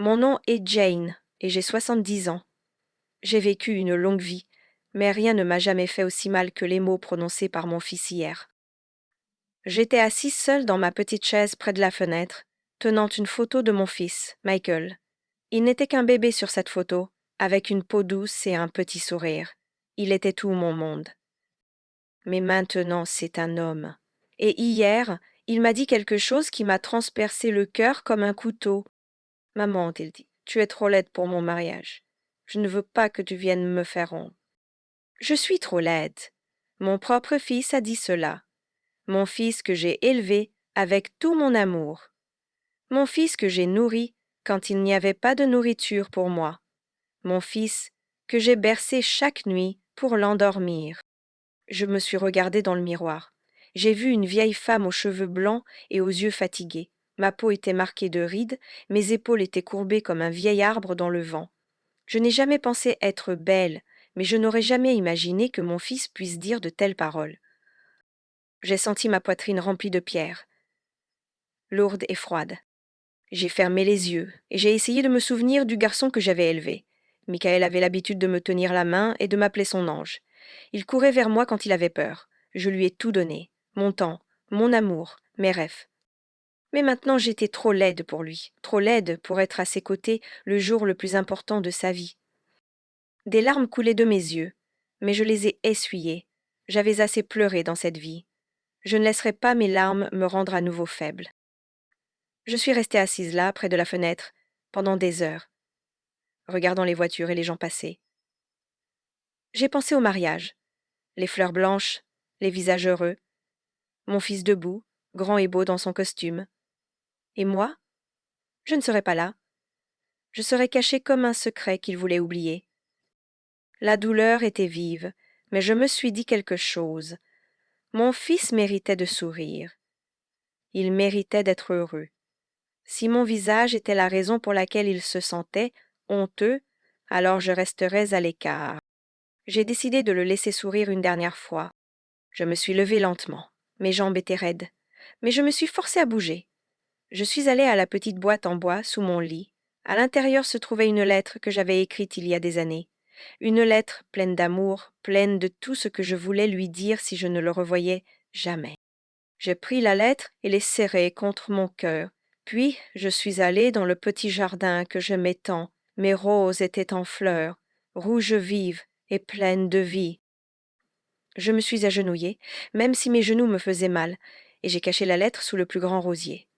Mon nom est Jane et j'ai 70 ans. J'ai vécu une longue vie, mais rien ne m'a jamais fait aussi mal que les mots prononcés par mon fils hier. J'étais assise seule dans ma petite chaise près de la fenêtre, tenant une photo de mon fils, Michael. Il n'était qu'un bébé sur cette photo, avec une peau douce et un petit sourire. Il était tout mon monde. Mais maintenant, c'est un homme. Et hier, il m'a dit quelque chose qui m'a transpercé le cœur comme un couteau. Maman, a-t-il dit, tu es trop laide pour mon mariage. Je ne veux pas que tu viennes me faire honte. Je suis trop laide. Mon propre fils a dit cela. Mon fils que j'ai élevé avec tout mon amour. Mon fils que j'ai nourri quand il n'y avait pas de nourriture pour moi. Mon fils que j'ai bercé chaque nuit pour l'endormir. Je me suis regardée dans le miroir. J'ai vu une vieille femme aux cheveux blancs et aux yeux fatigués. Ma peau était marquée de rides, mes épaules étaient courbées comme un vieil arbre dans le vent. Je n'ai jamais pensé être belle, mais je n'aurais jamais imaginé que mon fils puisse dire de telles paroles. J'ai senti ma poitrine remplie de pierres, lourde et froide. J'ai fermé les yeux et j'ai essayé de me souvenir du garçon que j'avais élevé. Michael avait l'habitude de me tenir la main et de m'appeler son ange. Il courait vers moi quand il avait peur. Je lui ai tout donné, mon temps, mon amour, mes rêves. Mais maintenant j'étais trop laide pour lui, trop laide pour être à ses côtés le jour le plus important de sa vie. Des larmes coulaient de mes yeux, mais je les ai essuyées. J'avais assez pleuré dans cette vie. Je ne laisserai pas mes larmes me rendre à nouveau faible. Je suis restée assise là, près de la fenêtre, pendant des heures, regardant les voitures et les gens passer. J'ai pensé au mariage, les fleurs blanches, les visages heureux, mon fils debout, grand et beau dans son costume. Et moi, je ne serais pas là. Je serais cachée comme un secret qu'il voulait oublier. La douleur était vive, mais je me suis dit quelque chose. Mon fils méritait de sourire. Il méritait d'être heureux. Si mon visage était la raison pour laquelle il se sentait honteux, alors je resterais à l'écart. J'ai décidé de le laisser sourire une dernière fois. Je me suis levée lentement. Mes jambes étaient raides, mais je me suis forcée à bouger. Je suis allée à la petite boîte en bois sous mon lit. À l'intérieur se trouvait une lettre que j'avais écrite il y a des années. Une lettre pleine d'amour, pleine de tout ce que je voulais lui dire si je ne le revoyais jamais. J'ai pris la lettre et l'ai serrée contre mon cœur. Puis je suis allée dans le petit jardin que j'aimais tant. Mes roses étaient en fleurs, rouges vives et pleines de vie. Je me suis agenouillée, même si mes genoux me faisaient mal, et j'ai caché la lettre sous le plus grand rosier.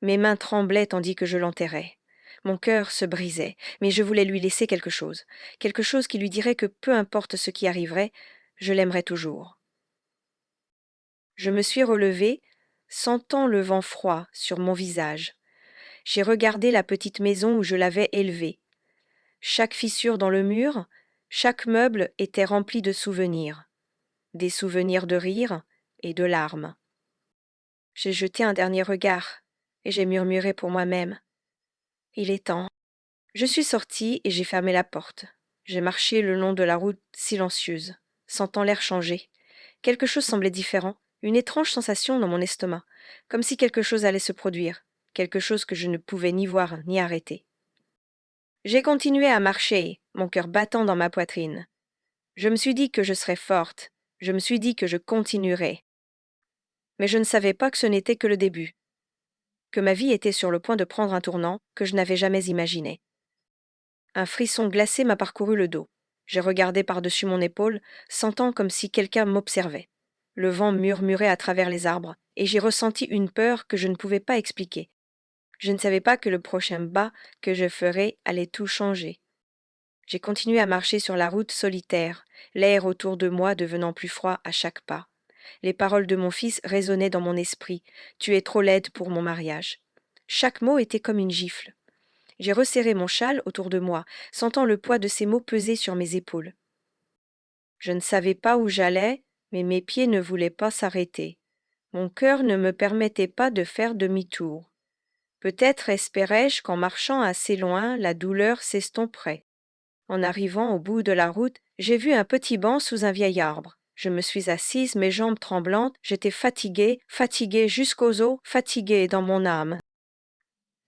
Mes mains tremblaient tandis que je l'enterrais. Mon cœur se brisait, mais je voulais lui laisser quelque chose qui lui dirait que peu importe ce qui arriverait, je l'aimerais toujours. Je me suis relevée, sentant le vent froid sur mon visage. J'ai regardé la petite maison où je l'avais élevé. Chaque fissure dans le mur, chaque meuble était rempli de souvenirs. Des souvenirs de rire et de larmes. J'ai jeté un dernier regard et j'ai murmuré pour moi-même. Il est temps. Je suis sortie et j'ai fermé la porte. J'ai marché le long de la route silencieuse, sentant l'air changer. Quelque chose semblait différent, une étrange sensation dans mon estomac, comme si quelque chose allait se produire, quelque chose que je ne pouvais ni voir ni arrêter. J'ai continué à marcher, mon cœur battant dans ma poitrine. Je me suis dit que je serais forte, je me suis dit que je continuerais. Mais je ne savais pas que ce n'était que le début, que ma vie était sur le point de prendre un tournant que je n'avais jamais imaginé. Un frisson glacé m'a parcouru le dos. J'ai regardé par-dessus mon épaule, sentant comme si quelqu'un m'observait. Le vent murmurait à travers les arbres, et j'ai ressenti une peur que je ne pouvais pas expliquer. Je ne savais pas que le prochain pas que je ferais allait tout changer. J'ai continué à marcher sur la route solitaire, l'air autour de moi devenant plus froid à chaque pas. Les paroles de mon fils résonnaient dans mon esprit. Tu es trop laide pour mon mariage. Chaque mot était comme une gifle. J'ai resserré mon châle autour de moi, sentant le poids de ces mots peser sur mes épaules. Je ne savais pas où j'allais, mais mes pieds ne voulaient pas s'arrêter. Mon cœur ne me permettait pas de faire demi-tour. Peut-être espérais-je qu'en marchant assez loin, la douleur s'estomperait. En arrivant au bout de la route, j'ai vu un petit banc sous un vieil arbre. Je me suis assise, mes jambes tremblantes, j'étais fatiguée, fatiguée jusqu'aux os, fatiguée dans mon âme.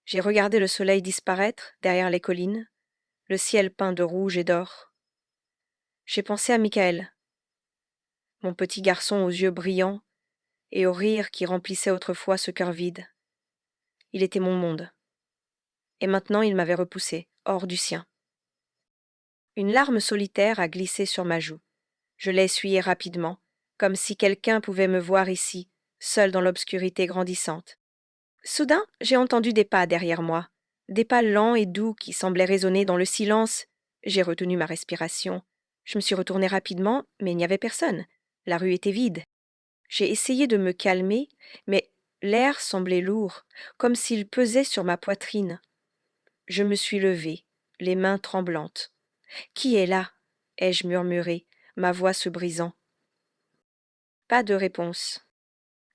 J'ai regardé le soleil disparaître derrière les collines, le ciel peint de rouge et d'or. J'ai pensé à Michael, mon petit garçon aux yeux brillants et au rire qui remplissait autrefois ce cœur vide. Il était mon monde. Et maintenant il m'avait repoussé, hors du sien. Une larme solitaire a glissé sur ma joue. Je l'ai essuyée rapidement, comme si quelqu'un pouvait me voir ici, seul dans l'obscurité grandissante. Soudain, j'ai entendu des pas derrière moi, des pas lents et doux qui semblaient résonner dans le silence. J'ai retenu ma respiration. Je me suis retournée rapidement, mais il n'y avait personne. La rue était vide. J'ai essayé de me calmer, mais l'air semblait lourd, comme s'il pesait sur ma poitrine. Je me suis levée, les mains tremblantes. Qui est là? Ai-je murmuré, ma voix se brisant. Pas de réponse.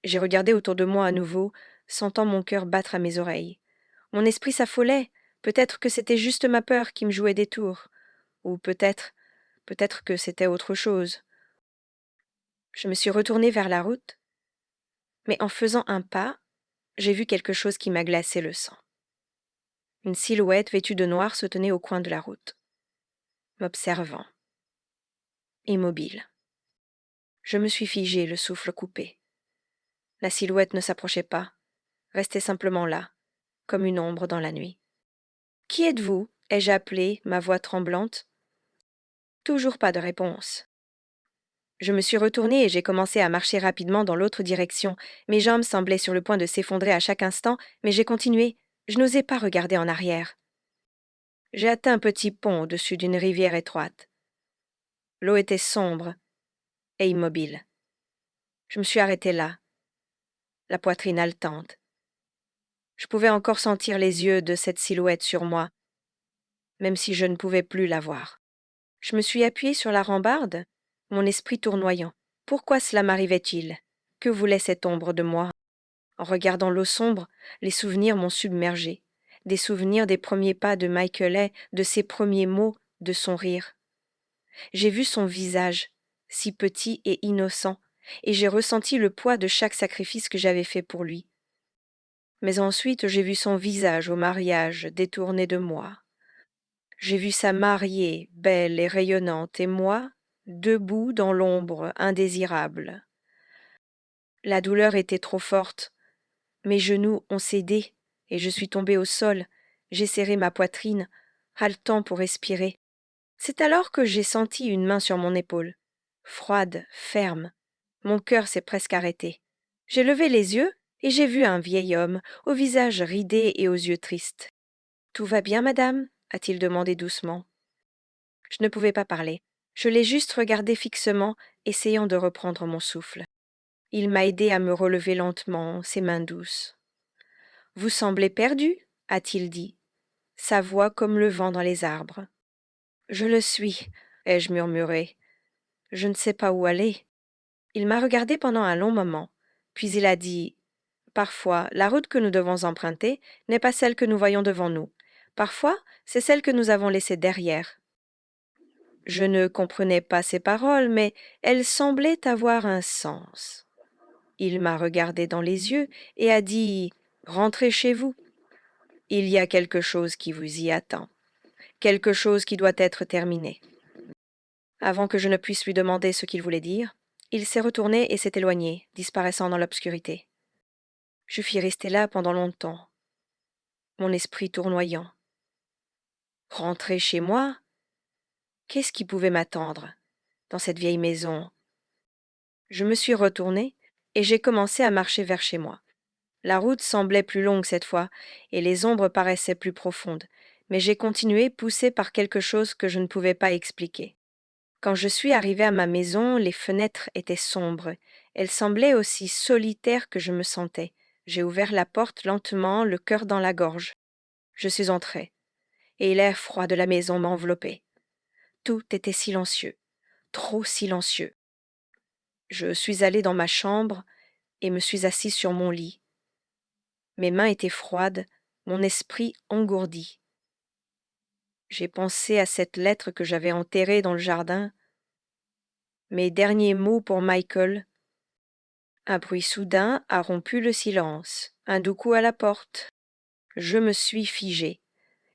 J'ai regardé autour de moi à nouveau, sentant mon cœur battre à mes oreilles. Mon esprit s'affolait. Peut-être que c'était juste ma peur qui me jouait des tours. Ou peut-être que c'était autre chose. Je me suis retournée vers la route, mais en faisant un pas, j'ai vu quelque chose qui m'a glacé le sang. Une silhouette vêtue de noir se tenait au coin de la route, m'observant, immobile. Je me suis figée, le souffle coupé. La silhouette ne s'approchait pas, restait simplement là, comme une ombre dans la nuit. Qui êtes-vous? Ai-je appelé, ma voix tremblante. Toujours pas de réponse. Je me suis retournée et j'ai commencé à marcher rapidement dans l'autre direction. Mes jambes semblaient sur le point de s'effondrer à chaque instant, mais j'ai continué. Je n'osais pas regarder en arrière. J'ai atteint un petit pont au-dessus d'une rivière étroite. L'eau était sombre et immobile. Je me suis arrêtée là, la poitrine haletante. Je pouvais encore sentir les yeux de cette silhouette sur moi, même si je ne pouvais plus la voir. Je me suis appuyée sur la rambarde, mon esprit tournoyant. Pourquoi cela m'arrivait-il? Que voulait cette ombre de moi? En regardant l'eau sombre, les souvenirs m'ont submergée. Des souvenirs des premiers pas de Michael, de ses premiers mots, de son rire. J'ai vu son visage, si petit et innocent, et j'ai ressenti le poids de chaque sacrifice que j'avais fait pour lui. Mais ensuite j'ai vu son visage au mariage détourné de moi. J'ai vu sa mariée, belle et rayonnante, et moi, debout dans l'ombre, indésirable. La douleur était trop forte. Mes genoux ont cédé, et je suis tombée au sol. J'ai serré ma poitrine, haletant pour respirer. C'est alors que j'ai senti une main sur mon épaule. Froide, ferme. Mon cœur s'est presque arrêté. J'ai levé les yeux, et j'ai vu un vieil homme, au visage ridé et aux yeux tristes. Tout va bien, madame? A-t-il demandé doucement. Je ne pouvais pas parler. Je l'ai juste regardé fixement, essayant de reprendre mon souffle. Il m'a aidé à me relever lentement, ses mains douces. Vous semblez perdu, a-t-il dit, sa voix comme le vent dans les arbres. Je le suis, ai-je murmuré. Je ne sais pas où aller. Il m'a regardé pendant un long moment, puis il a dit parfois, la route que nous devons emprunter n'est pas celle que nous voyons devant nous. Parfois, c'est celle que nous avons laissée derrière. Je ne comprenais pas ses paroles, mais elles semblaient avoir un sens. Il m'a regardé dans les yeux et a dit rentrez chez vous. Il y a quelque chose qui vous y attend, quelque chose qui doit être terminé. Avant que je ne puisse lui demander ce qu'il voulait dire, il s'est retourné et s'est éloigné, disparaissant dans l'obscurité. Je fus rester là pendant longtemps, mon esprit tournoyant. Rentrer chez moi? Qu'est-ce qui pouvait m'attendre dans cette vieille maison? Je me suis retournée et j'ai commencé à marcher vers chez moi. La route semblait plus longue cette fois, et les ombres paraissaient plus profondes, mais j'ai continué, poussé par quelque chose que je ne pouvais pas expliquer. Quand je suis arrivée à ma maison, les fenêtres étaient sombres. Elles semblaient aussi solitaires que je me sentais. J'ai ouvert la porte lentement, le cœur dans la gorge. Je suis entrée, et l'air froid de la maison m'enveloppait. Tout était silencieux, trop silencieux. Je suis allée dans ma chambre et me suis assise sur mon lit. Mes mains étaient froides, mon esprit engourdi. J'ai pensé à cette lettre que j'avais enterrée dans le jardin. Mes derniers mots pour Michael. Un bruit soudain a rompu le silence. Un doux coup à la porte. Je me suis figée.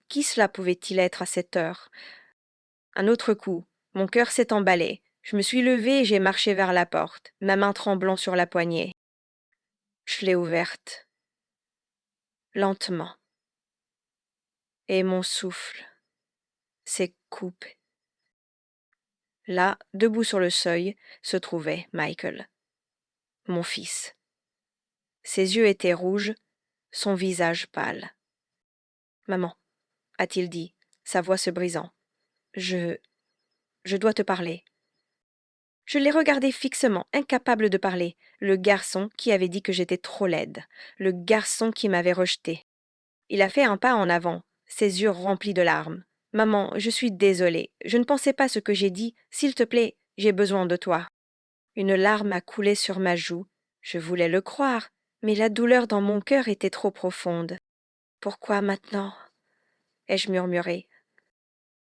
Qui cela pouvait-il être à cette heure? Un autre coup. Mon cœur s'est emballé. Je me suis levée et j'ai marché vers la porte, ma main tremblant sur la poignée. Je l'ai ouverte. Lentement. Et mon souffle s'est coupé. Là, debout sur le seuil, se trouvait Michael, mon fils. Ses yeux étaient rouges, son visage pâle. Maman, a-t-il dit, sa voix se brisant. Je dois te parler. Je l'ai regardé fixement, incapable de parler, le garçon qui avait dit que j'étais trop laide, le garçon qui m'avait rejetée. Il a fait un pas en avant, ses yeux remplis de larmes. Maman, je suis désolée, je ne pensais pas ce que j'ai dit, s'il te plaît, j'ai besoin de toi. Une larme a coulé sur ma joue, je voulais le croire, mais la douleur dans mon cœur était trop profonde. Pourquoi maintenant? Ai-je murmuré.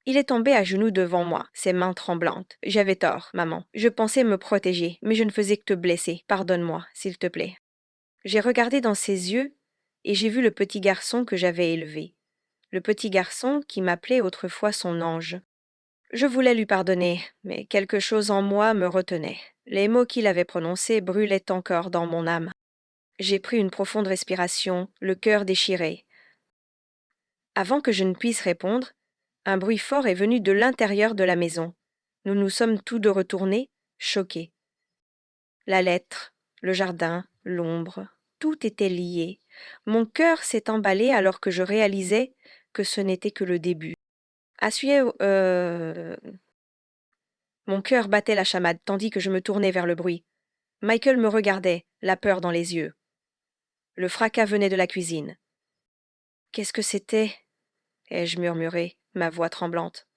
Il est tombé à genoux devant moi, ses mains tremblantes. J'avais tort, maman. Je pensais me protéger, mais je ne faisais que te blesser. Pardonne-moi, s'il te plaît. J'ai regardé dans ses yeux et j'ai vu le petit garçon que j'avais élevé. Le petit garçon qui m'appelait autrefois son ange. Je voulais lui pardonner, mais quelque chose en moi me retenait. Les mots qu'il avait prononcés brûlaient encore dans mon âme. J'ai pris une profonde respiration, le cœur déchiré. Avant que je ne puisse répondre, un bruit fort est venu de l'intérieur de la maison. Nous nous sommes tous deux retournés, choqués. La lettre, le jardin, l'ombre, tout était lié. Mon cœur s'est emballé alors que je réalisais que ce n'était que le début. Mon cœur battait la chamade tandis que je me tournais vers le bruit. Michael me regardait, la peur dans les yeux. Le fracas venait de la cuisine. Qu'est-ce que c'était? Ai-je murmuré, ma voix tremblante.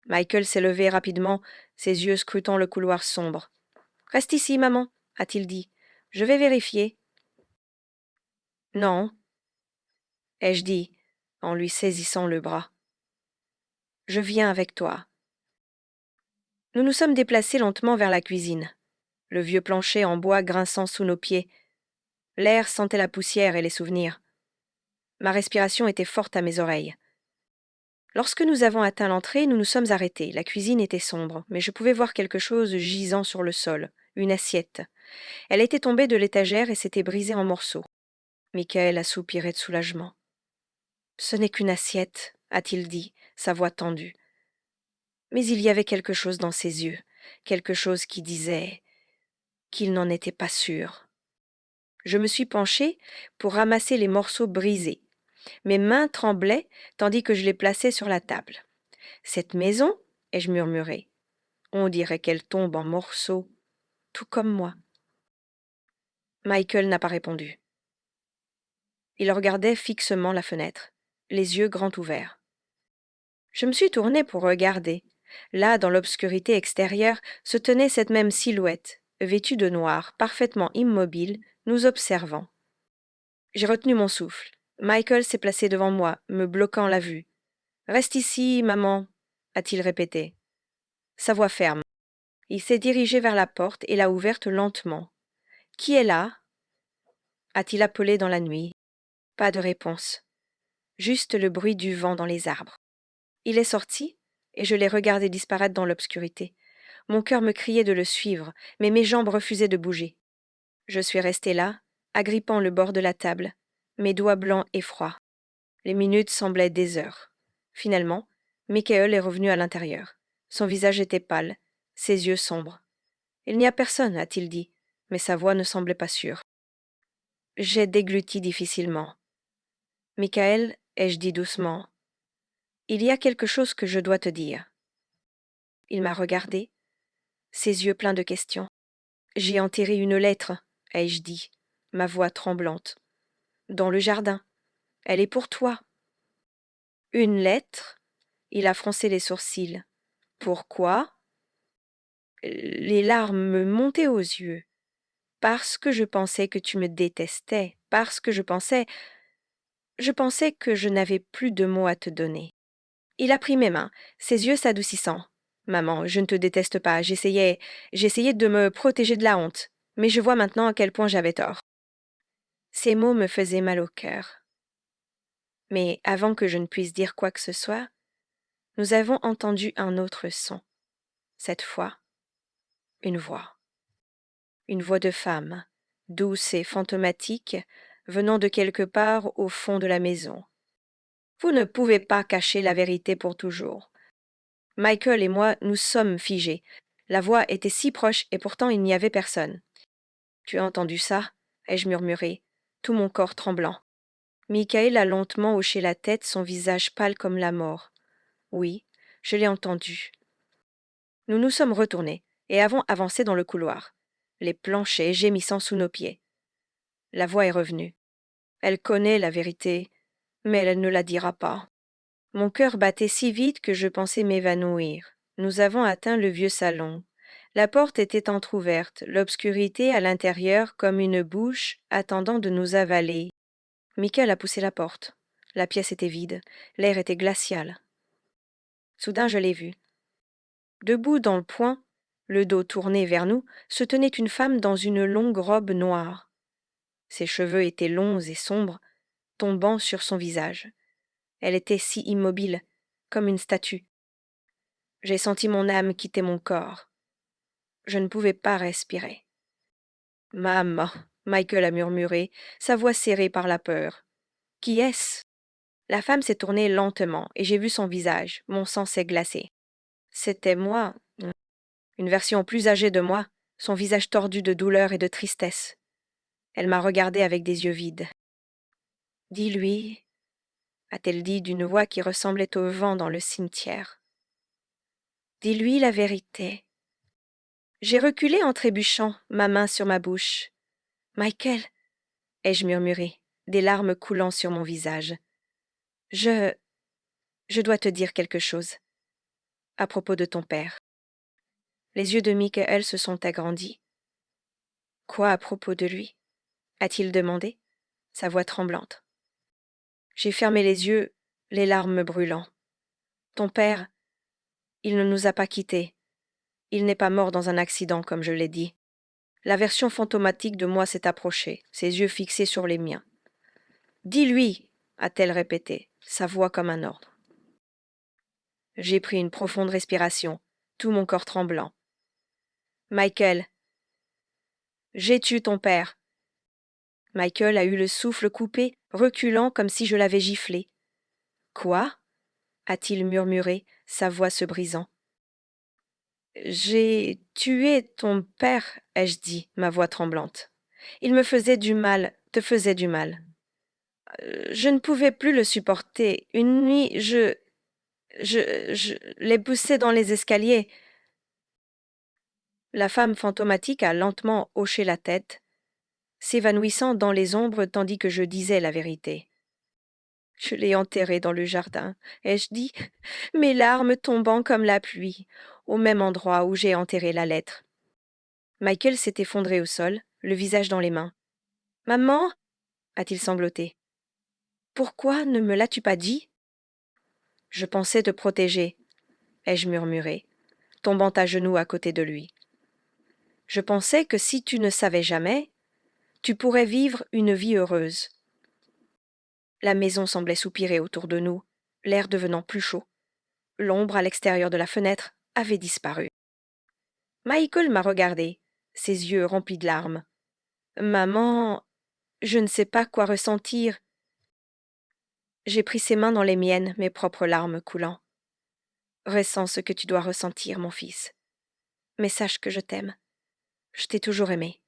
Michael s'est levé rapidement, ses yeux scrutant le couloir sombre. Reste ici, maman, a-t-il dit. Je vais vérifier. Non, ai-je dit, en lui saisissant le bras. Je viens avec toi. Nous nous sommes déplacés lentement vers la cuisine, le vieux plancher en bois grinçant sous nos pieds. L'air sentait la poussière et les souvenirs. Ma respiration était forte à mes oreilles. Lorsque nous avons atteint l'entrée, nous nous sommes arrêtés. La cuisine était sombre, mais je pouvais voir quelque chose gisant sur le sol, une assiette. Elle était tombée de l'étagère et s'était brisée en morceaux. Michael a soupiré de soulagement. Ce n'est qu'une assiette, a-t-il dit, sa voix tendue. Mais il y avait quelque chose dans ses yeux, quelque chose qui disait qu'il n'en était pas sûr. Je me suis penchée pour ramasser les morceaux brisés. Mes mains tremblaient tandis que je les plaçais sur la table. Cette maison, ai-je murmuré, on dirait qu'elle tombe en morceaux, tout comme moi. Michael n'a pas répondu. Il regardait fixement la fenêtre, les yeux grands ouverts. Je me suis tournée pour regarder. Là, dans l'obscurité extérieure, se tenait cette même silhouette, vêtue de noir, parfaitement immobile, nous observant. J'ai retenu mon souffle. Michael s'est placé devant moi, me bloquant la vue. Reste ici, maman, a-t-il répété. Sa voix ferme. Il s'est dirigé vers la porte et l'a ouverte lentement. Qui est là? A-t-il appelé dans la nuit? Pas de réponse. Juste le bruit du vent dans les arbres. Il est sorti, et je l'ai regardé disparaître dans l'obscurité. Mon cœur me criait de le suivre, mais mes jambes refusaient de bouger. Je suis restée là, agrippant le bord de la table, mes doigts blancs et froids. Les minutes semblaient des heures. Finalement, Michael est revenu à l'intérieur. Son visage était pâle, ses yeux sombres. Il n'y a personne, a-t-il dit, mais sa voix ne semblait pas sûre. J'ai dégluti difficilement. Michael, ai-je dit doucement, il y a quelque chose que je dois te dire. Il m'a regardé, ses yeux pleins de questions. J'ai enterré une lettre, ai-je dit, ma voix tremblante. Dans le jardin. Elle est pour toi. Une lettre? Il a froncé les sourcils. Pourquoi? Les larmes me montaient aux yeux. Parce que je pensais que tu me détestais, parce que je pensais que je n'avais plus de mots à te donner. Il a pris mes mains, ses yeux s'adoucissant. Maman, je ne te déteste pas, j'essayais de me protéger de la honte, mais je vois maintenant à quel point j'avais tort. Ces mots me faisaient mal au cœur. Mais avant que je ne puisse dire quoi que ce soit, nous avons entendu un autre son. Cette fois, une voix. Une voix de femme, douce et fantomatique, venant de quelque part au fond de la maison. Vous ne pouvez pas cacher la vérité pour toujours. Michael et moi, nous sommes figés. La voix était si proche et pourtant il n'y avait personne. Tu as entendu ça? Ai-je murmuré, tout mon corps tremblant. Michael a lentement hoché la tête, son visage pâle comme la mort. Oui, je l'ai entendu. Nous nous sommes retournés et avons avancé dans le couloir, les planchers gémissant sous nos pieds. La voix est revenue. Elle connaît la vérité, mais elle ne la dira pas. Mon cœur battait si vite que je pensais m'évanouir. Nous avons atteint le vieux salon. La porte était entr'ouverte, l'obscurité à l'intérieur comme une bouche attendant de nous avaler. Michael a poussé la porte. La pièce était vide, l'air était glacial. Soudain je l'ai vu. Debout dans le poing, le dos tourné vers nous, se tenait une femme dans une longue robe noire. Ses cheveux étaient longs et sombres, tombant sur son visage. Elle était si immobile, comme une statue. J'ai senti mon âme quitter mon corps. Je ne pouvais pas respirer. Maman, Michael a murmuré, sa voix serrée par la peur. Qui est-ce? La femme s'est tournée lentement et j'ai vu son visage. Mon sang s'est glacé. C'était moi, une version plus âgée de moi, son visage tordu de douleur et de tristesse. Elle m'a regardé avec des yeux vides. Dis-lui, a-t-elle dit d'une voix qui ressemblait au vent dans le cimetière. Dis-lui la vérité. J'ai reculé en trébuchant, ma main sur ma bouche. Michael, ai-je murmuré, des larmes coulant sur mon visage. Je dois te dire quelque chose. À propos de ton père. Les yeux de Michael se sont agrandis. Quoi à propos de lui? A-t-il demandé, sa voix tremblante. J'ai fermé les yeux, les larmes brûlant. Ton père, il ne nous a pas quittés. Il n'est pas mort dans un accident, comme je l'ai dit. La version fantomatique de moi s'est approchée, ses yeux fixés sur les miens. Dis-lui, a-t-elle répété, sa voix comme un ordre. J'ai pris une profonde respiration, tout mon corps tremblant. Michael, j'ai tué ton père. Michael a eu le souffle coupé, reculant comme si je l'avais giflé. Quoi? A-t-il murmuré, sa voix se brisant. J'ai tué ton père, ai-je dit, ma voix tremblante. Il me faisait du mal, te faisait du mal. Je ne pouvais plus le supporter. Une nuit, je l'ai poussé dans les escaliers. La femme fantomatique a lentement hoché la tête, s'évanouissant dans les ombres tandis que je disais la vérité. Je l'ai enterré dans le jardin, ai-je dit, mes larmes tombant comme la pluie, au même endroit où j'ai enterré la lettre. Michael s'est effondré au sol, le visage dans les mains. Maman, a-t-il sangloté. Pourquoi ne me l'as-tu pas dit? Je pensais te protéger, ai-je murmuré, tombant à genoux à côté de lui. Je pensais que si tu ne savais jamais, tu pourrais vivre une vie heureuse. La maison semblait soupirer autour de nous, l'air devenant plus chaud. L'ombre à l'extérieur de la fenêtre avait disparu. Michael m'a regardé, ses yeux remplis de larmes. Maman, je ne sais pas quoi ressentir. J'ai pris ses mains dans les miennes, mes propres larmes coulant. Ressens ce que tu dois ressentir, mon fils. Mais sache que je t'aime. Je t'ai toujours aimé.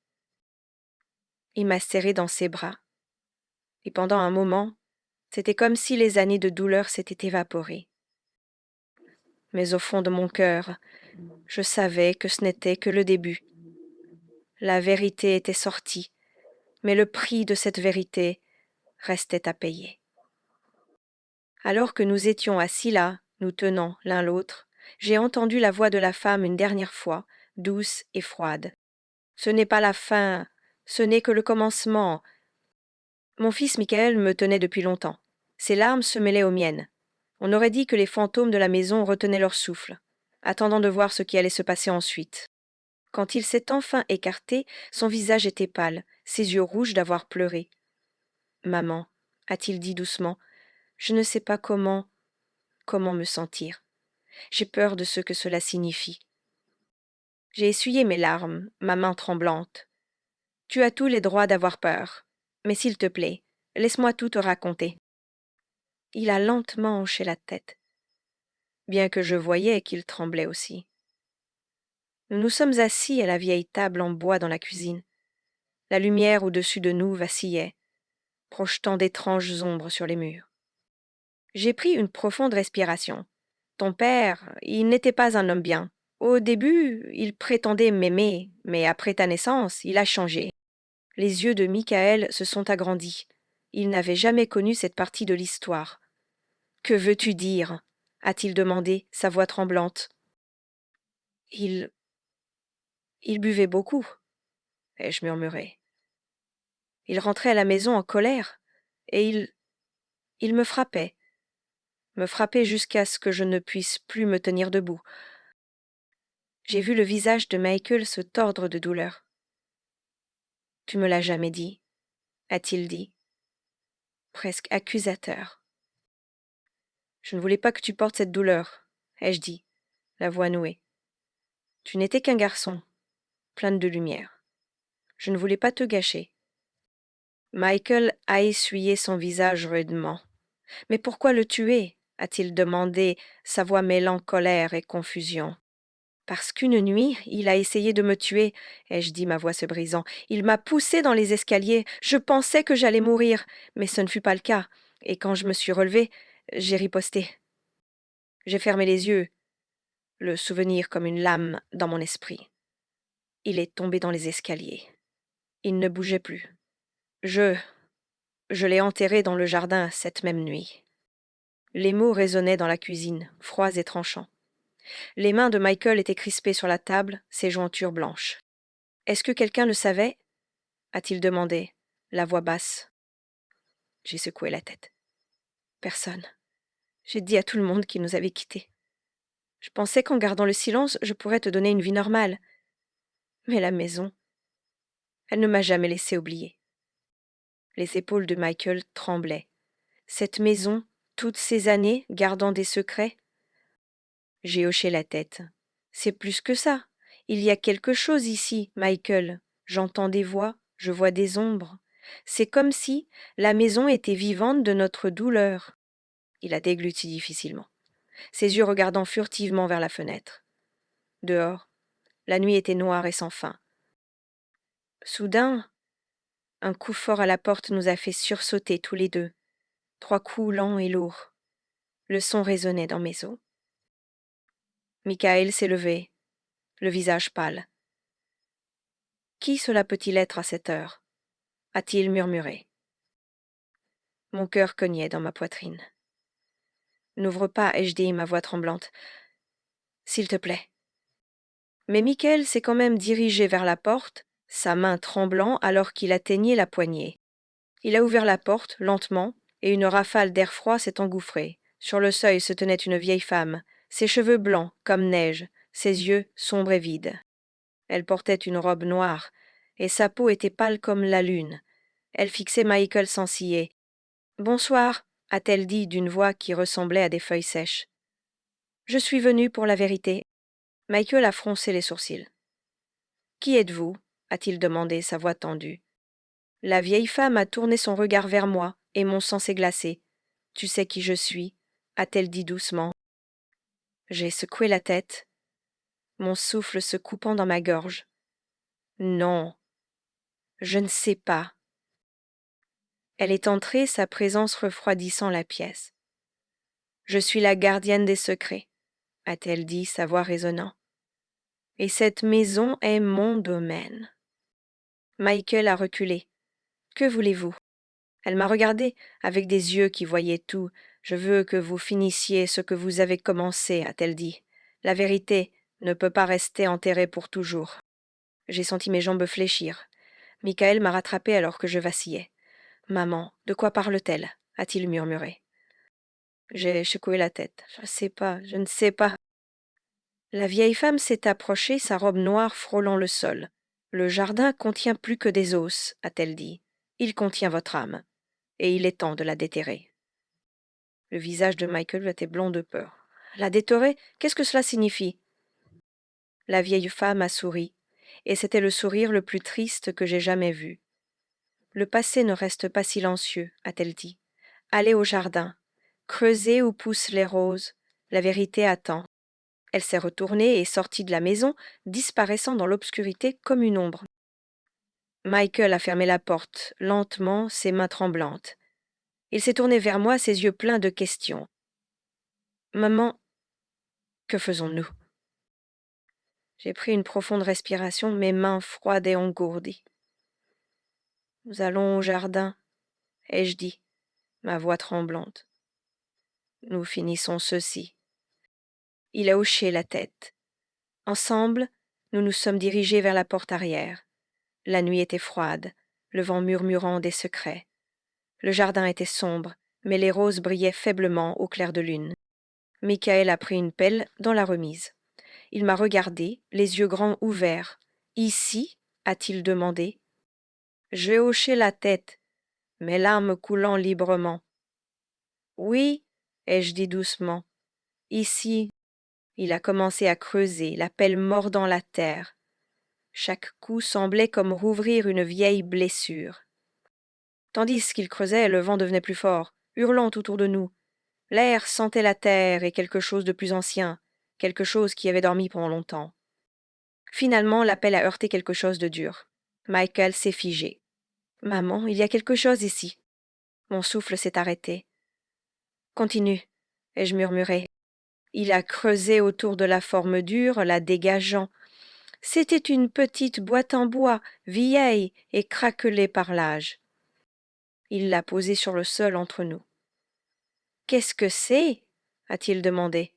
Il m'a serré dans ses bras. Et pendant un moment, c'était comme si les années de douleur s'étaient évaporées. Mais au fond de mon cœur, je savais que ce n'était que le début. La vérité était sortie, mais le prix de cette vérité restait à payer. Alors que nous étions assis là, nous tenant l'un l'autre, j'ai entendu la voix de la femme une dernière fois, douce et froide. Ce n'est pas la fin, ce n'est que le commencement. Mon fils Michael me tenait depuis longtemps. Ses larmes se mêlaient aux miennes. On aurait dit que les fantômes de la maison retenaient leur souffle, attendant de voir ce qui allait se passer ensuite. Quand il s'est enfin écarté, son visage était pâle, ses yeux rouges d'avoir pleuré. Maman, a-t-il dit doucement, Je ne sais pas comment me sentir. J'ai peur de ce que cela signifie. J'ai essuyé mes larmes, ma main tremblante. Tu as tous les droits d'avoir peur. Mais s'il te plaît, laisse-moi tout te raconter. Il a lentement hoché la tête, bien que je voyais qu'il tremblait aussi. Nous nous sommes assis à la vieille table en bois dans la cuisine. La lumière au-dessus de nous vacillait, projetant d'étranges ombres sur les murs. J'ai pris une profonde respiration. Ton père, il n'était pas un homme bien. Au début, il prétendait m'aimer, mais après ta naissance, il a changé. Les yeux de Michael se sont agrandis. Il n'avait jamais connu cette partie de l'histoire. Que veux-tu dire? A-t-il demandé, sa voix tremblante. Il buvait beaucoup, ai-je murmuré. Il rentrait à la maison en colère, et il me frappait jusqu'à ce que je ne puisse plus me tenir debout. J'ai vu le visage de Michael se tordre de douleur. Tu me l'as jamais dit, a-t-il dit, presque accusateur. Je ne voulais pas que tu portes cette douleur, ai-je dit, la voix nouée. Tu n'étais qu'un garçon, plein de lumière. Je ne voulais pas te gâcher. Michael a essuyé son visage rudement. Mais pourquoi le tuer? A-t-il demandé, sa voix mêlant colère et confusion. Parce qu'une nuit, il a essayé de me tuer, ai-je dit, ma voix se brisant. Il m'a poussé dans les escaliers. Je pensais que j'allais mourir, mais ce ne fut pas le cas. Et quand je me suis relevée, j'ai riposté. J'ai fermé les yeux, le souvenir comme une lame dans mon esprit. Il est tombé dans les escaliers. Il ne bougeait plus. Je l'ai enterré dans le jardin cette même nuit. Les mots résonnaient dans la cuisine, froids et tranchants. Les mains de Michael étaient crispées sur la table, ses jointures blanches. Est-ce que quelqu'un le savait? A-t-il demandé, la voix basse. J'ai secoué la tête. Personne. J'ai dit à tout le monde qu'il nous avait quittés. Je pensais qu'en gardant le silence, je pourrais te donner une vie normale. Mais la maison, elle ne m'a jamais laissé oublier. Les épaules de Michael tremblaient. Cette maison, toutes ces années, gardant des secrets. J'ai hoché la tête. C'est plus que ça. Il y a quelque chose ici, Michael. J'entends des voix, je vois des ombres. C'est comme si la maison était vivante de notre douleur. Il a dégluti difficilement, ses yeux regardant furtivement vers la fenêtre. Dehors, la nuit était noire et sans fin. Soudain, un coup fort à la porte nous a fait sursauter tous les deux. 3 coups lents et lourds. Le son résonnait dans mes os. Michael s'est levé, le visage pâle. Qui cela peut-il être à cette heure? A-t-il murmuré. Mon cœur cognait dans ma poitrine. N'ouvre pas, ai-je dit, ma voix tremblante. S'il te plaît. Mais Michael s'est quand même dirigé vers la porte, sa main tremblant alors qu'il atteignait la poignée. Il a ouvert la porte, lentement, et une rafale d'air froid s'est engouffrée. Sur le seuil se tenait une vieille femme, ses cheveux blancs comme neige, ses yeux sombres et vides. Elle portait une robe noire, et sa peau était pâle comme la lune. Elle fixait Michael sans ciller. « Bonsoir, a-t-elle dit d'une voix qui ressemblait à des feuilles sèches. Je suis venue pour la vérité. Michael a froncé les sourcils. Qui êtes-vous? A-t-il demandé, sa voix tendue. La vieille femme a tourné son regard vers moi, et mon sang s'est glacé. Tu sais qui je suis? A-t-elle dit doucement. J'ai secoué la tête, mon souffle se coupant dans ma gorge. Non, je ne sais pas. Elle est entrée, sa présence refroidissant la pièce. Je suis la gardienne des secrets, a-t-elle dit, sa voix résonnant. Et cette maison est mon domaine. Michael a reculé. Que voulez-vous? Elle m'a regardé avec des yeux qui voyaient tout. Je veux que vous finissiez ce que vous avez commencé, a-t-elle dit. La vérité ne peut pas rester enterrée pour toujours. J'ai senti mes jambes fléchir. Michael m'a rattrapé alors que je vacillais. Maman, de quoi parle-t-elle? A-t-il murmuré. J'ai secoué la tête. Je ne sais pas. La vieille femme s'est approchée, sa robe noire frôlant le sol. Le jardin contient plus que des os, a-t-elle dit. Il contient votre âme, et il est temps de la déterrer. Le visage de Michael était blanc de peur. La déterrer, qu'est-ce que cela signifie? La vieille femme a souri, et c'était le sourire le plus triste que j'ai jamais vu. Le passé ne reste pas silencieux, a-t-elle dit. Allez au jardin, creusez où poussent les roses, la vérité attend. Elle s'est retournée et sortit de la maison, disparaissant dans l'obscurité comme une ombre. Michael a fermé la porte, lentement, ses mains tremblantes. Il s'est tourné vers moi, ses yeux pleins de questions. Maman, que faisons-nous? J'ai pris une profonde respiration, mes mains froides et engourdies. Nous allons au jardin, ai-je dit, ma voix tremblante. Nous finissons ceci. Il a hoché la tête. Ensemble, nous nous sommes dirigés vers la porte arrière. La nuit était froide, le vent murmurant des secrets. Le jardin était sombre, mais les roses brillaient faiblement au clair de lune. Michael a pris une pelle dans la remise. Il m'a regardé, les yeux grands ouverts. Ici? A-t-il demandé. J'ai hoché la tête, mes larmes coulant librement. Oui, ai-je dit doucement. Ici. Il a commencé à creuser, la pelle mordant la terre. Chaque coup semblait comme rouvrir une vieille blessure. Tandis qu'il creusait, le vent devenait plus fort, hurlant autour de nous. L'air sentait la terre et quelque chose de plus ancien, quelque chose qui avait dormi pendant longtemps. Finalement, la pelle a heurté quelque chose de dur. Michael s'est figé. Maman, il y a quelque chose ici. Mon souffle s'est arrêté. Continue, ai-je murmuré. Il a creusé autour de la forme dure, la dégageant. C'était une petite boîte en bois, vieille et craquelée par l'âge. Il l'a posée sur le sol entre nous. Qu'est-ce que c'est? A-t-il demandé.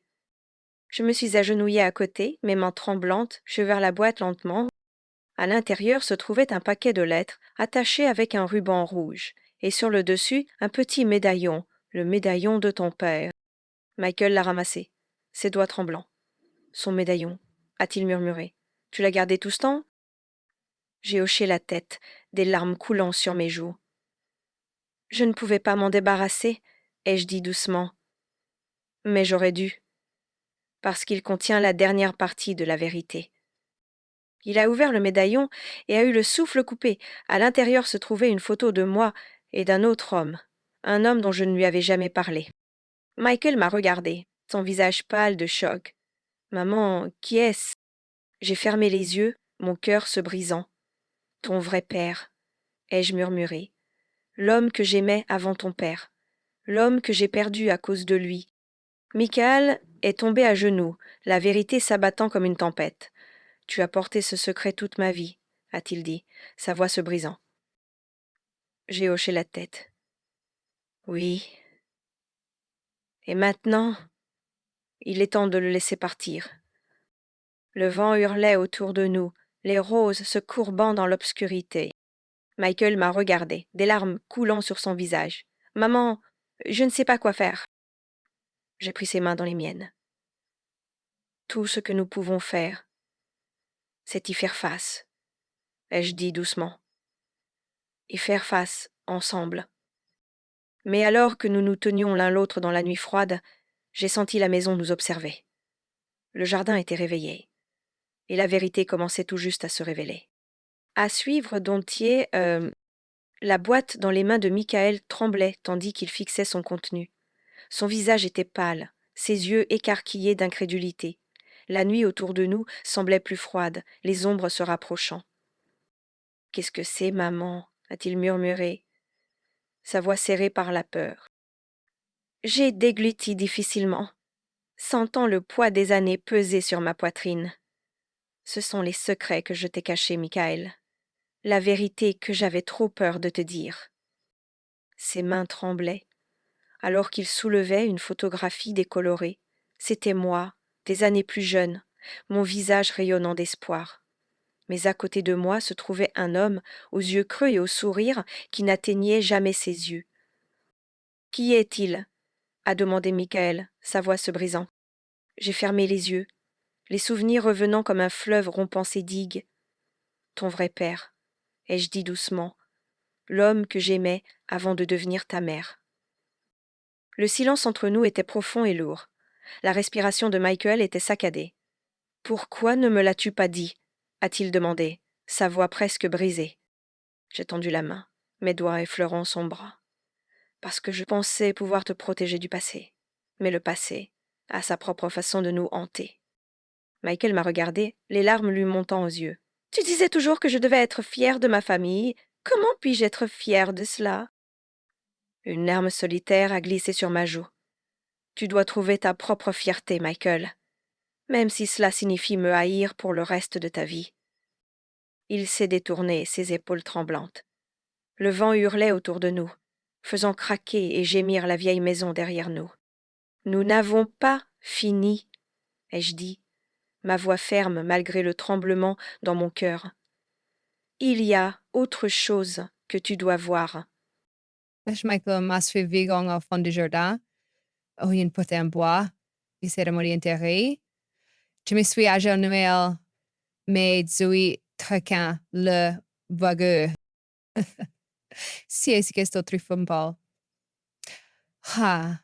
Je me suis agenouillée à côté, mes mains tremblantes, j'ai ouvert la boîte lentement. À l'intérieur se trouvait un paquet de lettres attaché avec un ruban rouge, et sur le dessus un petit médaillon, le médaillon de ton père. Michael l'a ramassé, ses doigts tremblants. Son médaillon, a-t-il murmuré. Tu l'as gardé tout ce temps? J'ai hoché la tête, des larmes coulant sur mes joues. Je ne pouvais pas m'en débarrasser, ai-je dit doucement. Mais j'aurais dû, parce qu'il contient la dernière partie de la vérité. Il a ouvert le médaillon et a eu le souffle coupé. À l'intérieur se trouvait une photo de moi et d'un autre homme, un homme dont je ne lui avais jamais parlé. Michael m'a regardé, son visage pâle de choc. Maman, qui est-ce? J'ai fermé les yeux, mon cœur se brisant. Ton vrai père, ai-je murmuré. L'homme que j'aimais avant ton père. L'homme que j'ai perdu à cause de lui. Michael est tombé à genoux, la vérité s'abattant comme une tempête. Tu as porté ce secret toute ma vie, a-t-il dit, sa voix se brisant. J'ai hoché la tête. Oui. Et maintenant, il est temps de le laisser partir. Le vent hurlait autour de nous, les roses se courbant dans l'obscurité. Michael m'a regardé, des larmes coulant sur son visage. Maman, je ne sais pas quoi faire. J'ai pris ses mains dans les miennes. Tout ce que nous pouvons faire, c'est y faire face, ai-je dit doucement. Y faire face, ensemble. Mais alors que nous nous tenions l'un l'autre dans la nuit froide, j'ai senti la maison nous observer. Le jardin était réveillé, et la vérité commençait tout juste à se révéler. À suivre Dontier, la boîte dans les mains de Michael tremblait tandis qu'il fixait son contenu. Son visage était pâle, ses yeux écarquillés d'incrédulité. La nuit autour de nous semblait plus froide, les ombres se rapprochant. Qu'est-ce que c'est, maman? A-t-il murmuré, sa voix serrée par la peur. J'ai dégluti difficilement, sentant le poids des années peser sur ma poitrine. Ce sont les secrets que je t'ai cachés, Michael. La vérité que j'avais trop peur de te dire. Ses mains tremblaient, alors qu'il soulevait une photographie décolorée. C'était moi, des années plus jeune, mon visage rayonnant d'espoir. Mais à côté de moi se trouvait un homme, aux yeux creux et au sourire qui n'atteignait jamais ses yeux. Qui est-il? A demandé Michael, sa voix se brisant. J'ai fermé les yeux, les souvenirs revenant comme un fleuve rompant ses digues. Ton vrai père, ai-je dit doucement, l'homme que j'aimais avant de devenir ta mère. Le silence entre nous était profond et lourd. La respiration de Michael était saccadée. « Pourquoi ne me l'as-tu pas dit » a-t-il demandé, sa voix presque brisée. J'ai tendu la main, mes doigts effleurant son bras. Parce que je pensais pouvoir te protéger du passé. Mais le passé a sa propre façon de nous hanter. Michael m'a regardé, les larmes lui montant aux yeux. « Tu disais toujours que je devais être fière de ma famille. Comment puis-je être fière de cela ?» Une larme solitaire a glissé sur ma joue. « Tu dois trouver ta propre fierté, Michael, même si cela signifie me haïr pour le reste de ta vie. » Il s'est détourné, ses épaules tremblantes. Le vent hurlait autour de nous, faisant craquer et gémir la vieille maison derrière nous. « Nous n'avons pas fini, » ai-je dit, ma voix ferme malgré le tremblement dans mon cœur. « Il y a autre chose que tu dois voir. » Michael m'a suivi au fond du jardin, où il y a une poteau en bois, une cérémonie enterrée. Je me suis agenouillée, mes yeux traquant le vagueux. Si est-ce que c'est autre football? Ah,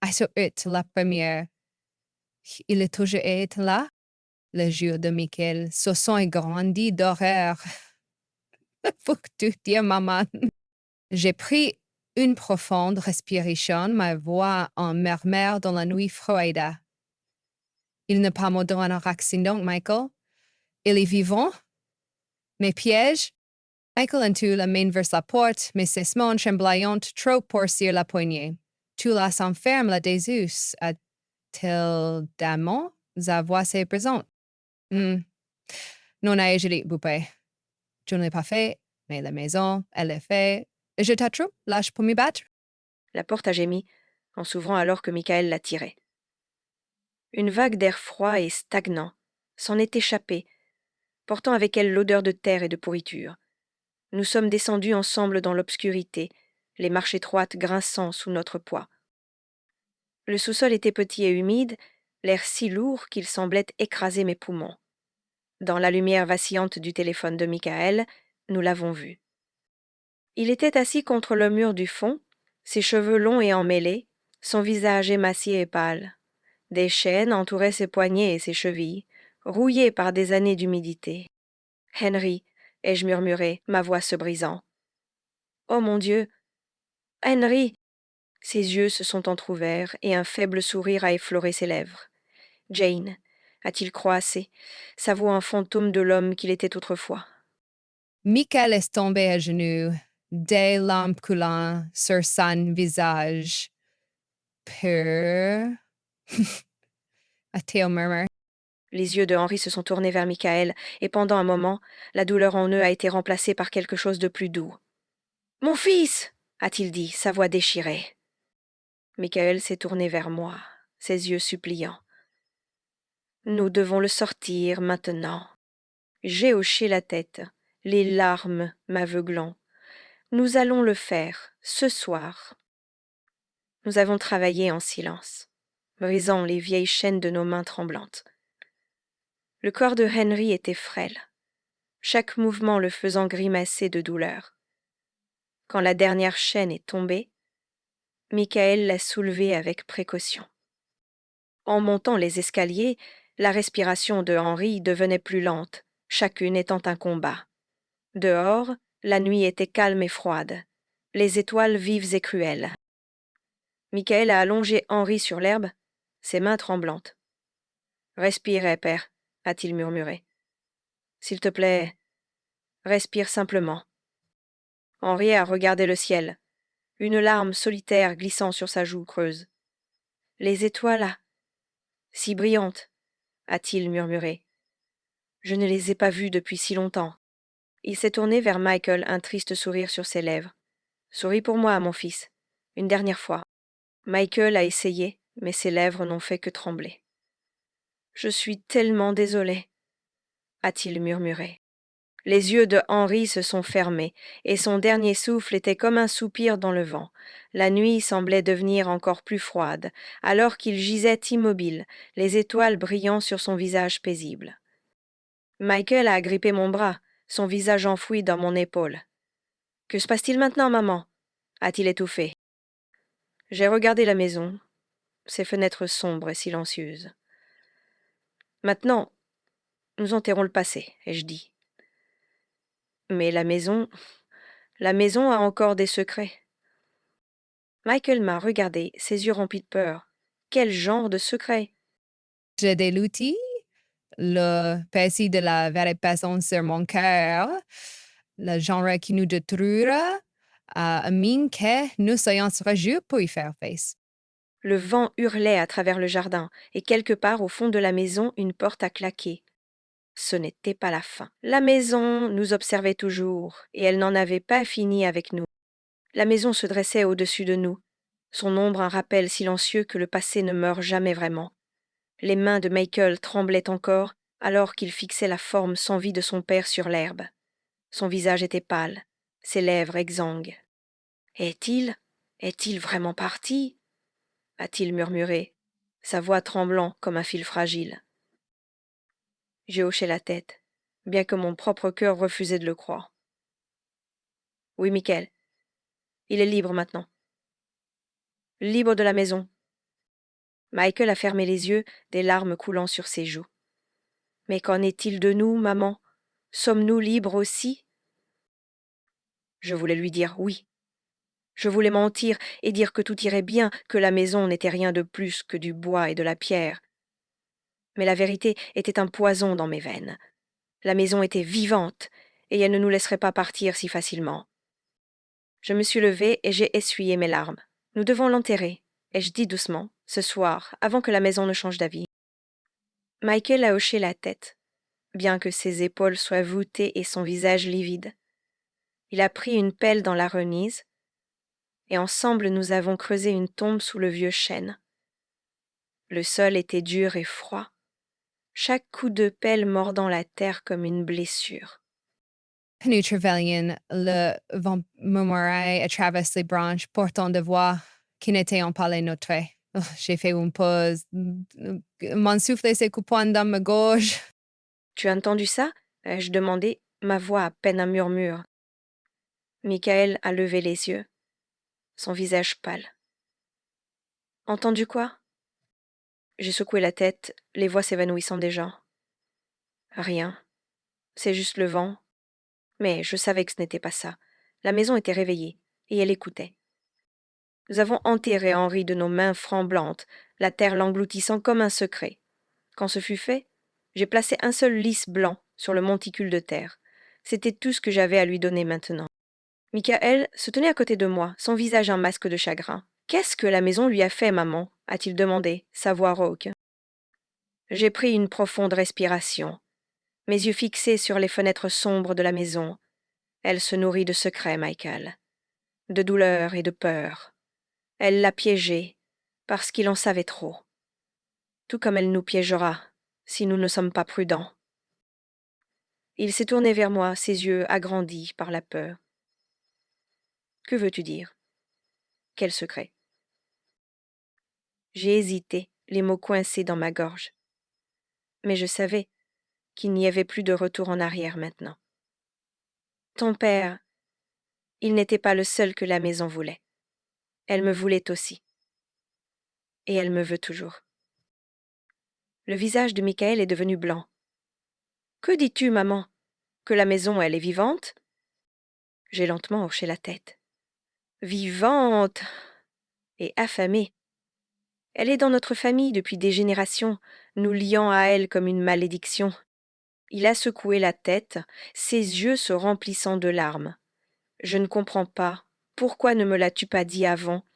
à ce la première. Il est toujours été là. Les yeux de Michael se sont agrandis d'horreur. Faut que tu dises, maman. J'ai pris une profonde respiration, ma voix en murmure dans la nuit froide. Il n'est pas mort d'un accident, Michael. Il est vivant. Mes pièges. Michael entoure la main vers la porte, mais ses mains tremblantes trop pour sur la poignée. Tu la enfermes la désus, a-t-il d'amant? Sa voix est présente. Non, ai-je dit, poupée. Je ne l'ai pas fait, mais la maison, elle est faite. Je t'attrape, lâche pour me battre. La porte a gémi, en s'ouvrant alors que Michael la tirait. Une vague d'air froid et stagnant s'en est échappée, portant avec elle l'odeur de terre et de pourriture. Nous sommes descendus ensemble dans l'obscurité, les marches étroites grinçant sous notre poids. Le sous-sol était petit et humide, l'air si lourd qu'il semblait écraser mes poumons. Dans la lumière vacillante du téléphone de Michael, nous l'avons vu. Il était assis contre le mur du fond, ses cheveux longs et emmêlés, son visage émacié et pâle. Des chaînes entouraient ses poignets et ses chevilles, rouillées par des années d'humidité. « Henry !» ai-je murmuré, ma voix se brisant. « Oh mon Dieu ! Henry !» Ses yeux se sont entr'ouverts et un faible sourire a effleuré ses lèvres. « Jane !» a-t-il croassé, sa voix un fantôme de l'homme qu'il était autrefois. Michael est tombé à genoux, des larmes coulant sur son visage. Peur. A-t-il murmuré. Les yeux de Henry se sont tournés vers Michael, et pendant un moment, la douleur en eux a été remplacée par quelque chose de plus doux. « Mon fils !» a-t-il dit, sa voix déchirée. Michael s'est tourné vers moi, ses yeux suppliants. « Nous devons le sortir maintenant. » J'ai hoché la tête, les larmes m'aveuglant. « Nous allons le faire, ce soir. » Nous avons travaillé en silence, brisant les vieilles chaînes de nos mains tremblantes. Le corps de Henry était frêle, chaque mouvement le faisant grimacer de douleur. Quand la dernière chaîne est tombée, Michael l'a soulevée avec précaution. En montant les escaliers, la respiration de Henry devenait plus lente, chacune étant un combat. Dehors, la nuit était calme et froide, les étoiles vives et cruelles. Michael a allongé Henry sur l'herbe, ses mains tremblantes. « Respire, père, » a-t-il murmuré. « S'il te plaît, respire simplement. » Henry a regardé le ciel, une larme solitaire glissant sur sa joue creuse. « Les étoiles là, si brillantes, » a-t-il murmuré. « Je ne les ai pas vues depuis si longtemps. » Il s'est tourné vers Michael, un triste sourire sur ses lèvres. « Souris pour moi, mon fils. Une dernière fois. » Michael a essayé, mais ses lèvres n'ont fait que trembler. « Je suis tellement désolé, » a-t-il murmuré. Les yeux de Henry se sont fermés, et son dernier souffle était comme un soupir dans le vent. La nuit semblait devenir encore plus froide, alors qu'il gisait immobile, les étoiles brillant sur son visage paisible. Michael a agrippé mon bras, son visage enfoui dans mon épaule. « Que se passe-t-il maintenant, maman » a-t-il étouffé. J'ai regardé la maison, ses fenêtres sombres et silencieuses. Maintenant, nous enterrons le passé, ai-je dit. Mais la maison a encore des secrets. Michael m'a regardé, ses yeux remplis de peur. Quel genre de secret? J'ai des outils, le péché de la vraie personne sur mon cœur, le genre qui nous détruira, à mine que nous soyons courageux pour y faire face. Le vent hurlait à travers le jardin, et quelque part au fond de la maison, une porte a claqué. Ce n'était pas la fin. La maison nous observait toujours, et elle n'en avait pas fini avec nous. La maison se dressait au-dessus de nous, son ombre un rappel silencieux que le passé ne meurt jamais vraiment. Les mains de Michael tremblaient encore, alors qu'il fixait la forme sans vie de son père sur l'herbe. Son visage était pâle, ses lèvres exsangues. Est-il vraiment parti? A-t-il murmuré, sa voix tremblant comme un fil fragile. J'ai hoché la tête, bien que mon propre cœur refusait de le croire. Oui, Michael, il est libre maintenant. Libre de la maison. Michael a fermé les yeux, des larmes coulant sur ses joues. Mais qu'en est-il de nous, maman? Sommes-nous libres aussi? Je voulais lui dire oui. Je voulais mentir et dire que tout irait bien, que la maison n'était rien de plus que du bois et de la pierre. Mais la vérité était un poison dans mes veines. La maison était vivante, et elle ne nous laisserait pas partir si facilement. Je me suis levée et j'ai essuyé mes larmes. Nous devons l'enterrer, ai-je dit doucement, ce soir, avant que la maison ne change d'avis. Michael a hoché la tête, bien que ses épaules soient voûtées et son visage livide. Il a pris une pelle dans la remise, et ensemble nous avons creusé une tombe sous le vieux chêne. Le sol était dur et froid, chaque coup de pelle mordant la terre comme une blessure. Nous Trevelyan, le vent murmurait à travers les branches, portant de voix qui n'étaient pas les nôtres. Oh, j'ai fait une pause. Mon souffle s'est coupé dans ma gorge. Tu as entendu ça? Ai-je demandé, ma voix à peine un murmure. Michael a levé les yeux, son visage pâle. Entendu quoi? J'ai secoué la tête, les voix s'évanouissant déjà. Rien. C'est juste le vent. Mais je savais que ce n'était pas ça. La maison était réveillée, et elle écoutait. Nous avons enterré Henri de nos mains tremblantes, la terre l'engloutissant comme un secret. Quand ce fut fait, j'ai placé un seul lys blanc sur le monticule de terre. C'était tout ce que j'avais à lui donner maintenant. Michael se tenait à côté de moi, son visage un masque de chagrin. Qu'est-ce que la maison lui a fait, maman? A-t-il demandé, sa voix rauque. J'ai pris une profonde respiration, mes yeux fixés sur les fenêtres sombres de la maison. Elle se nourrit de secrets, Michael, de douleur et de peur. Elle l'a piégé, parce qu'il en savait trop. Tout comme elle nous piégera, si nous ne sommes pas prudents. Il s'est tourné vers moi, ses yeux agrandis par la peur. Que veux-tu dire? Quel secret? J'ai hésité, les mots coincés dans ma gorge. Mais je savais qu'il n'y avait plus de retour en arrière maintenant. Ton père, il n'était pas le seul que la maison voulait. Elle me voulait aussi. Et elle me veut toujours. Le visage de Michael est devenu blanc. Que dis-tu, maman? Que la maison, elle est vivante? J'ai lentement hoché la tête. Vivante et affamée. Elle est dans notre famille depuis des générations, nous liant à elle comme une malédiction. Il a secoué la tête, ses yeux se remplissant de larmes. Je ne comprends pas. Pourquoi ne me l'as-tu pas dit avant?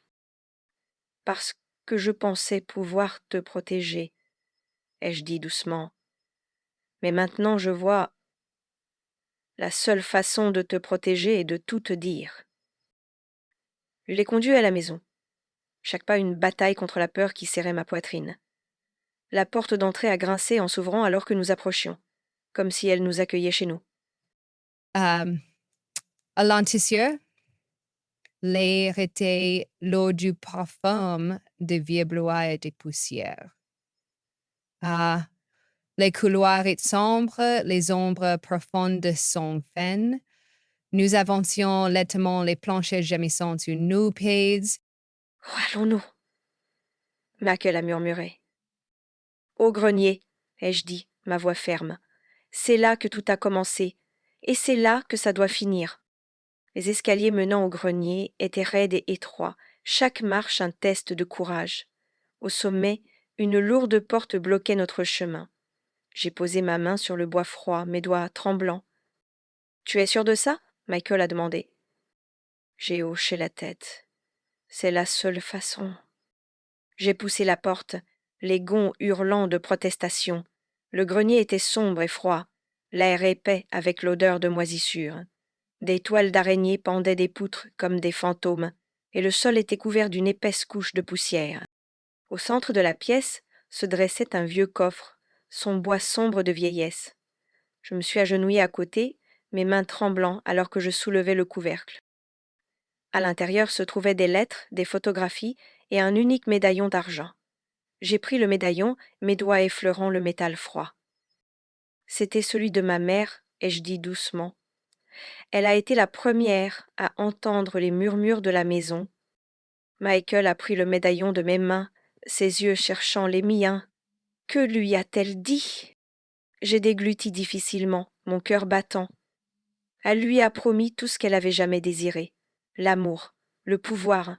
Parce que je pensais pouvoir te protéger, ai-je dit doucement. Mais maintenant je vois. La seule façon de te protéger est de tout te dire. Je l'ai conduit à la maison. Chaque pas une bataille contre la peur qui serrait ma poitrine. La porte d'entrée a grincé en s'ouvrant alors que nous approchions, comme si elle nous accueillait chez nous. À l'anticieux, l'air était l'eau du parfum de vieux brouhaha et de poussière. Ah, les couloirs étaient sombres, les ombres profondes sont vaines. Nous avancions lentement les planchers gémissants sur nos pieds. Où allons-nous? Michael a murmuré. Au grenier, ai-je dit, ma voix ferme. C'est là que tout a commencé, et c'est là que ça doit finir. Les escaliers menant au grenier étaient raides et étroits, chaque marche un test de courage. Au sommet, une lourde porte bloquait notre chemin. J'ai posé ma main sur le bois froid, mes doigts tremblants. Tu es sûr de ça? Michael a demandé. J'ai hoché la tête. C'est la seule façon. J'ai poussé la porte, les gonds hurlant de protestation. Le grenier était sombre et froid, l'air épais avec l'odeur de moisissure. Des toiles d'araignées pendaient des poutres comme des fantômes, et le sol était couvert d'une épaisse couche de poussière. Au centre de la pièce se dressait un vieux coffre, son bois sombre de vieillesse. Je me suis agenouillée à côté, mes mains tremblant alors que je soulevais le couvercle. À l'intérieur se trouvaient des lettres, des photographies et un unique médaillon d'argent. J'ai pris le médaillon, mes doigts effleurant le métal froid. C'était celui de ma mère, ai-je dit doucement. Elle a été la première à entendre les murmures de la maison. Michael a pris le médaillon de mes mains, ses yeux cherchant les miens. Que lui a-t-elle dit? J'ai dégluti difficilement, mon cœur battant. Elle lui a promis tout ce qu'elle avait jamais désiré, l'amour, le pouvoir.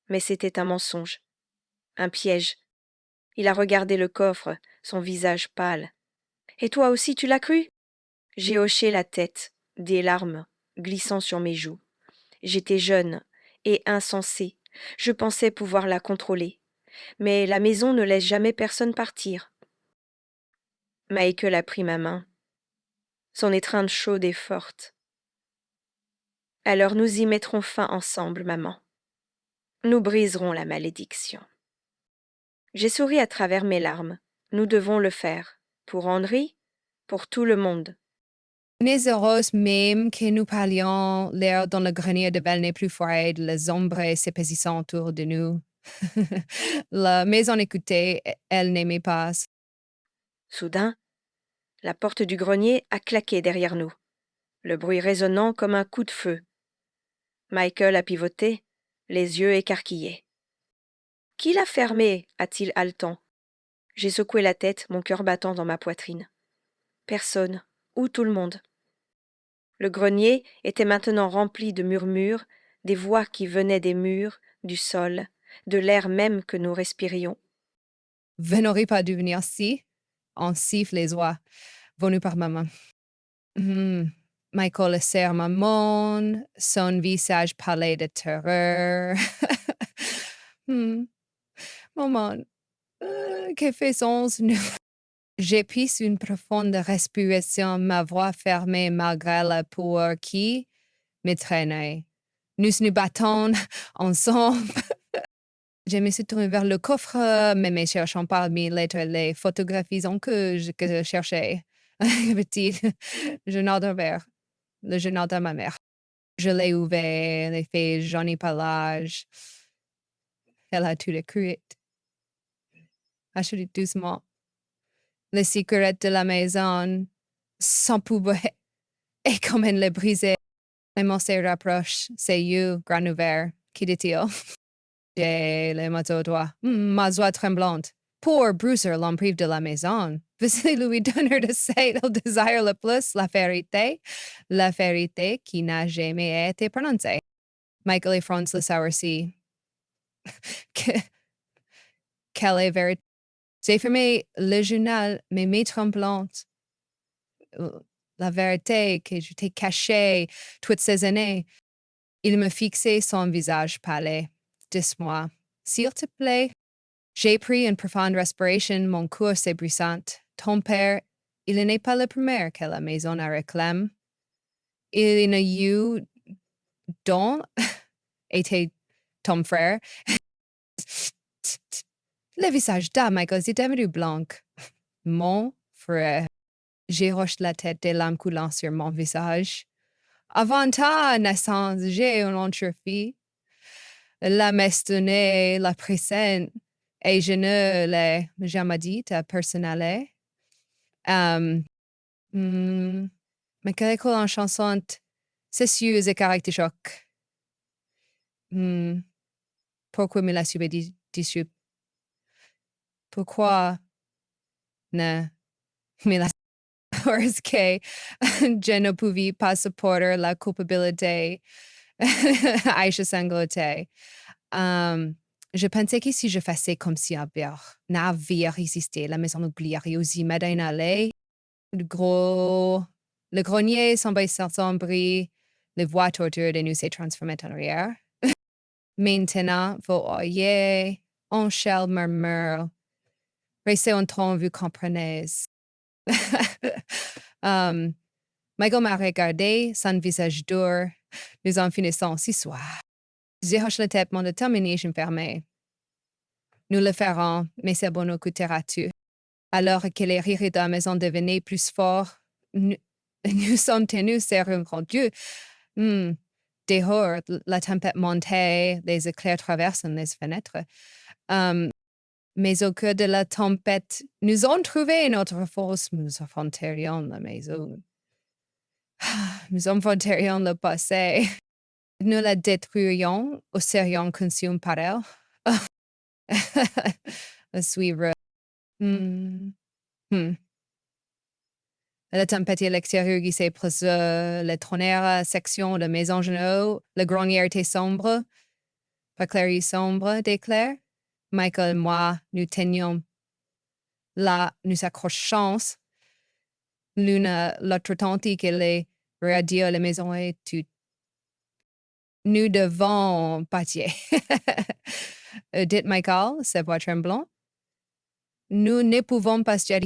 Mais c'était un mensonge, un piège. Il a regardé le coffre, son visage pâle. Et toi aussi tu l'as cru? J'ai hoché la tête, des larmes glissant sur mes joues. J'étais jeune et insensée. Je pensais pouvoir la contrôler. Mais la maison ne laisse jamais personne partir. Michael a pris ma main. Son étreinte chaude et forte. Alors nous y mettrons fin ensemble, maman. Nous briserons la malédiction. J'ai souri à travers mes larmes. Nous devons le faire. Pour Henry, pour tout le monde. On est heureuse même que nous parlions l'air dans le grenier devenait plus froid, les ombres s'épaississant autour de nous. La maison écoutait, elle n'aimait pas. Soudain, la porte du grenier a claqué derrière nous, le bruit résonnant comme un coup de feu. Michael a pivoté, les yeux écarquillés. Qui l'a fermée? A-t-il haletant. J'ai secoué la tête, mon cœur battant dans ma poitrine. Personne, ou tout le monde. Le grenier était maintenant rempli de murmures, des voix qui venaient des murs, du sol, de l'air même que nous respirions. Vous n'aurez pas dû venir ici. On siffle les oies, venues par maman. Michael serre maman, son visage parlait de terreur. Maman, que faisons-nous? J'ai pris une profonde respiration, ma voix fermée malgré la peur qui me traînait. Nous nous battons ensemble. Je me suis tournée vers le coffre, mais me cherchant parmi les photographies que je cherchais. Petit journal de verre, le journal de ma mère. Je l'ai ouvert, les fait jaunis par l'âge. Elle a tout écrit. Acheté doucement. Les cigarettes de la maison, sans pouvoir, et comme elle les brisait. Maman se rapproche, ses yeux grands ouverts. Qui dit-il? J'ai les mains aux doigts, ma joie tremblante. Pour Brucer l'en prive de la maison. Vous lui donner de ce qu'il désire le plus, la vérité qui n'a jamais été prononcée. Michael et Franz le sourcil. Quelle est vérité? J'ai fermé le journal, mes mains tremblantes. La vérité que je t'ai cachée toutes ces années. Il me fixait son visage pâle. Dis-moi, s'il te plaît. J'ai pris une profonde respiration, mon cœur s'est brisant. Ton père, il n'est pas le premier que la maison a réclame. Il y en a eu dont était ton frère. Le visage de Michael est devenu blanc. Mon frère. J'ai hoché la tête des larmes coulant sur mon visage. Avant ta naissance, j'ai une autre fille. La m'estonner, la présente, et je ne l'ai jamais dit à personne. Mais quelle école en chansante, c'est sûr, et caractère choc. pourquoi me la suivez dessus? Pourquoi ne me la parce que je ne pouvais pas supporter la culpabilité. Aïcha sanglotait. Je pensais que si je faisais comme si Albert n'avait résisté, la maison oubliée aux immeubles inhalés, le grenier semblait s'assombrir, les voitures autour de nous s'est transformée en arrière. Maintenant, vous voyez, un seul murmure. Restez un temps, vous comprenez. Michael m'a regardé, son visage dur. Nous en finissons ce soir. Je hoche la tête, mon détermination fermée. Nous le ferons, mais c'est bon, nous coûtera-tu. Alors que les rires de la maison devenaient plus forts, nous sommes tenus sur un grand Dieu. Dehors, la tempête montait, les éclairs traversent les fenêtres. Mais au cœur de la tempête, nous avons trouvé notre force, nous enterrions la maison. Nous enterrions le passé. Nous la détruirions ou serions consumés par elle. À suivre. La tempête à l'extérieur qui s'est prise, le tonnerre, section de maison genoux, le grenier était sombre, pas clair sombre d'éclairs. Michael et moi, nous tenions là, nous accrochons l'une à l'autre tandis que les radios, la maison est toute. Nous devons partir. Dites Michael, sa voix tremblant. Nous ne pouvons pas dire